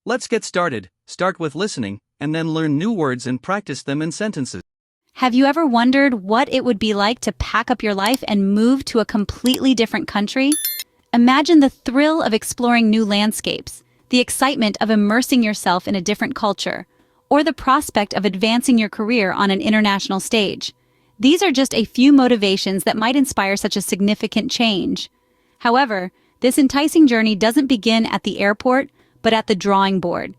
Let's get started. Start with listening, and then learn new words and practice them in sentences. Have you ever wondered what it would be like to pack up your life and move to a completely different country? Imagine the thrill of exploring new landscapes, the excitement of immersing yourself in a different culture, or the prospect of advancing your career on an international stage. These are just a few motivations that might inspire such a significant change. However, this enticing journey doesn't begin at the airport, but at the drawing board.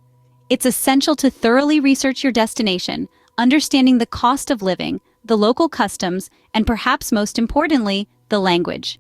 It's essential to thoroughly research your destination, understanding the cost of living, the local customs, and perhaps most importantly, the language.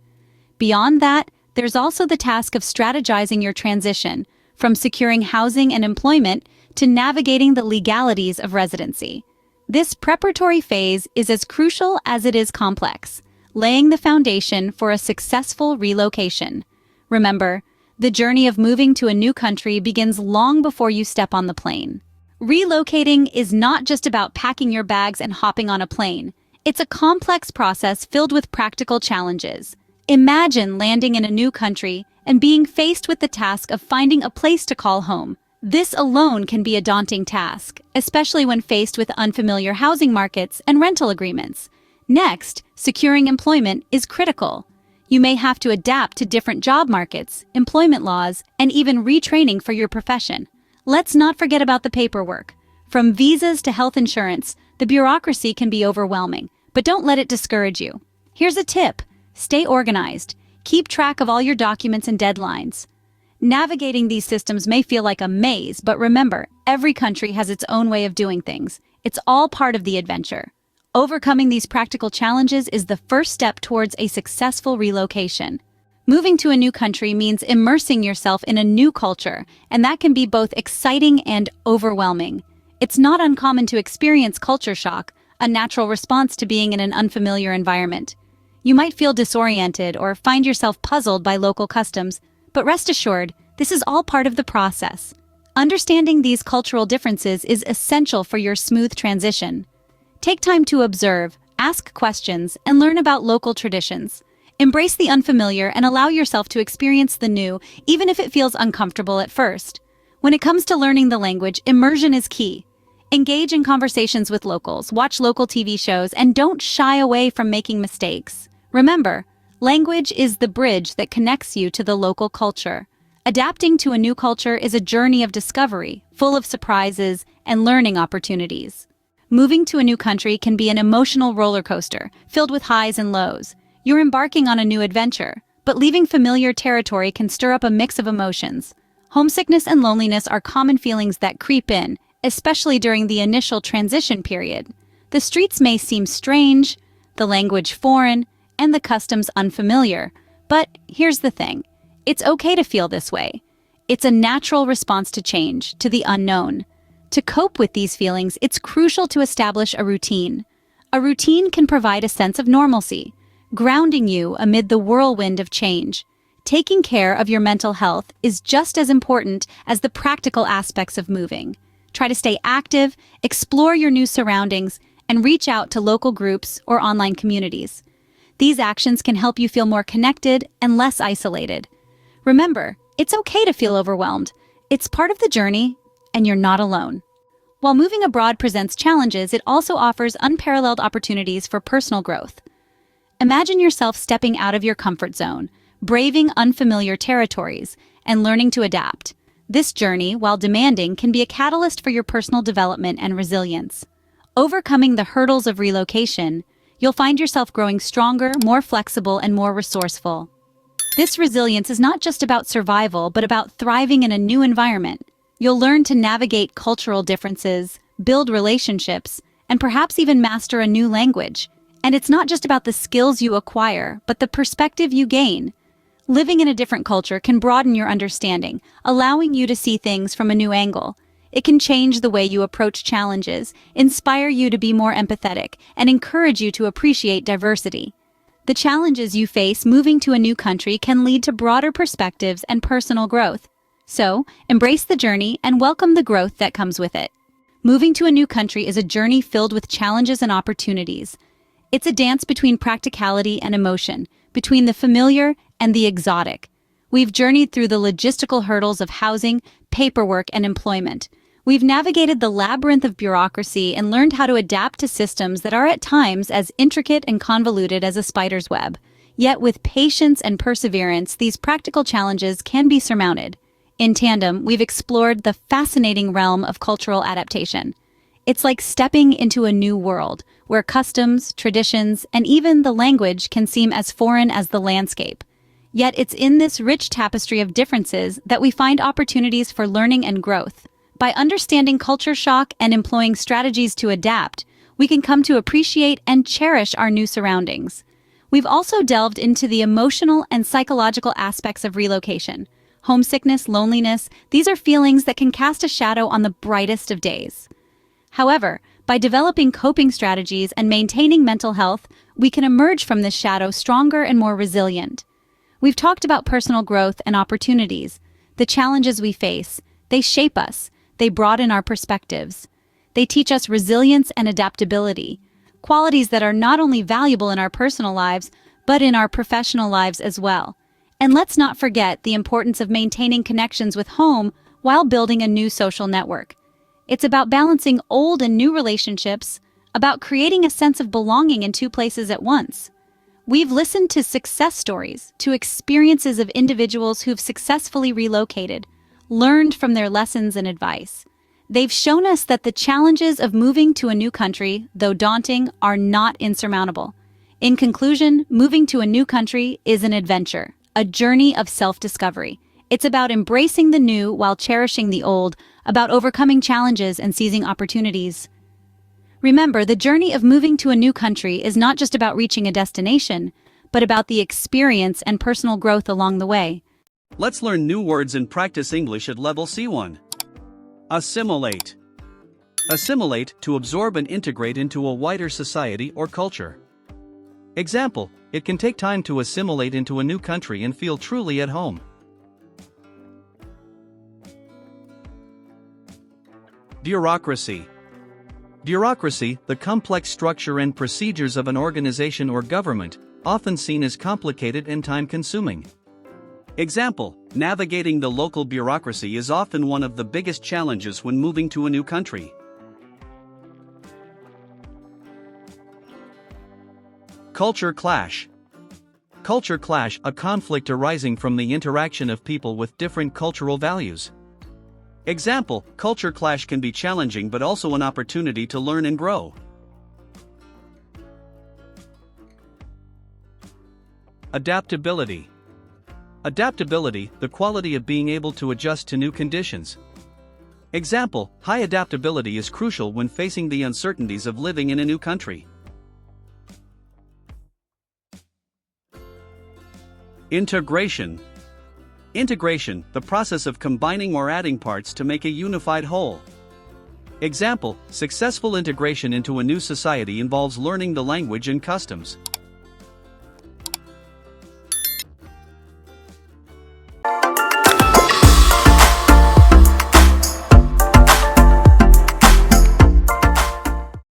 Beyond that, there's also the task of strategizing your transition, from securing housing and employment to navigating the legalities of residency. This preparatory phase is as crucial as it is complex, laying the foundation for a successful relocation. Remember, the journey of moving to a new country begins long before you step on the plane. Relocating is not just about packing your bags and hopping on a plane. It's a complex process filled with practical challenges. Imagine landing in a new country and being faced with the task of finding a place to call home. This alone can be a daunting task, especially when faced with unfamiliar housing markets and rental agreements. Next, securing employment is critical. You may have to adapt to different job markets, employment laws, and even retraining for your profession. Let's not forget about the paperwork. From visas to health insurance, the bureaucracy can be overwhelming, but don't let it discourage you. Here's a tip: stay organized. Keep track of all your documents and deadlines. Navigating these systems may feel like a maze, but remember, every country has its own way of doing things. It's all part of the adventure. Overcoming these practical challenges is the first step towards a successful relocation. Moving to a new country means immersing yourself in a new culture, and that can be both exciting and overwhelming. It's not uncommon to experience culture shock, a natural response to being in an unfamiliar environment. You might feel disoriented or find yourself puzzled by local customs, but rest assured, this is all part of the process. Understanding these cultural differences is essential for your smooth transition. Take time to observe, ask questions, and learn about local traditions. Embrace the unfamiliar and allow yourself to experience the new, even if it feels uncomfortable at first. When it comes to learning the language, immersion is key. Engage in conversations with locals, watch local TV shows, and don't shy away from making mistakes. Remember, language is the bridge that connects you to the local culture. Adapting to a new culture is a journey of discovery, full of surprises and learning opportunities. Moving to a new country can be an emotional roller coaster, filled with highs and lows. You're embarking on a new adventure, but leaving familiar territory can stir up a mix of emotions. Homesickness and loneliness are common feelings that creep in, especially during the initial transition period. The streets may seem strange, the language foreign, and the customs unfamiliar. But here's the thing. It's okay to feel this way. It's a natural response to change, to the unknown. To cope with these feelings, it's crucial to establish a routine. A routine can provide a sense of normalcy, grounding you amid the whirlwind of change. Taking care of your mental health is just as important as the practical aspects of moving. Try to stay active, explore your new surroundings, and reach out to local groups or online communities. These actions can help you feel more connected and less isolated. Remember, it's okay to feel overwhelmed. It's part of the journey, and you're not alone. While moving abroad presents challenges, it also offers unparalleled opportunities for personal growth. Imagine yourself stepping out of your comfort zone, braving unfamiliar territories, and learning to adapt. This journey, while demanding, can be a catalyst for your personal development and resilience. Overcoming the hurdles of relocation, you'll find yourself growing stronger, more flexible, and more resourceful. This resilience is not just about survival, but about thriving in a new environment. You'll learn to navigate cultural differences, build relationships, and perhaps even master a new language. And it's not just about the skills you acquire, but the perspective you gain. Living in a different culture can broaden your understanding, allowing you to see things from a new angle. It can change the way you approach challenges, inspire you to be more empathetic, and encourage you to appreciate diversity. The challenges you face moving to a new country can lead to broader perspectives and personal growth. So, embrace the journey and welcome the growth that comes with it. Moving to a new country is a journey filled with challenges and opportunities. It's a dance between practicality and emotion, between the familiar and the exotic. We've journeyed through the logistical hurdles of housing, paperwork, and employment. We've navigated the labyrinth of bureaucracy and learned how to adapt to systems that are at times as intricate and convoluted as a spider's web. Yet with patience and perseverance, these practical challenges can be surmounted. In tandem, we've explored the fascinating realm of cultural adaptation. It's like stepping into a new world, where customs, traditions, and even the language can seem as foreign as the landscape. Yet it's in this rich tapestry of differences that we find opportunities for learning and growth. By understanding culture shock and employing strategies to adapt, we can come to appreciate and cherish our new surroundings. We've also delved into the emotional and psychological aspects of relocation. Homesickness, loneliness, these are feelings that can cast a shadow on the brightest of days. However, by developing coping strategies and maintaining mental health, we can emerge from this shadow stronger and more resilient. We've talked about personal growth and opportunities. The challenges we face, they shape us, they broaden our perspectives. They teach us resilience and adaptability, qualities that are not only valuable in our personal lives, but in our professional lives as well. And let's not forget the importance of maintaining connections with home while building a new social network. It's about balancing old and new relationships, about creating a sense of belonging in two places at once. We've listened to success stories, to experiences of individuals who've successfully relocated, learned from their lessons and advice. They've shown us that the challenges of moving to a new country, though daunting, are not insurmountable. In conclusion, moving to a new country is an adventure, a journey of self-discovery. It's about embracing the new while cherishing the old, about overcoming challenges and seizing opportunities. Remember, the journey of moving to a new country is not just about reaching a destination, but about the experience and personal growth along the way. Let's learn new words and practice English at level C1. Assimilate. Assimilate, to absorb and integrate into a wider society or culture. Example, it can take time to assimilate into a new country and feel truly at home. Bureaucracy. Bureaucracy, the complex structure and procedures of an organization or government, often seen as complicated and time-consuming. Example, navigating the local bureaucracy is often one of the biggest challenges when moving to a new country. Culture clash. Culture clash, a conflict arising from the interaction of people with different cultural values. Example, culture clash can be challenging but also an opportunity to learn and grow. Adaptability. Adaptability, the quality of being able to adjust to new conditions. Example, high adaptability is crucial when facing the uncertainties of living in a new country. Integration. Integration, the process of combining or adding parts to make a unified whole. Example, successful integration into a new society involves learning the language and customs.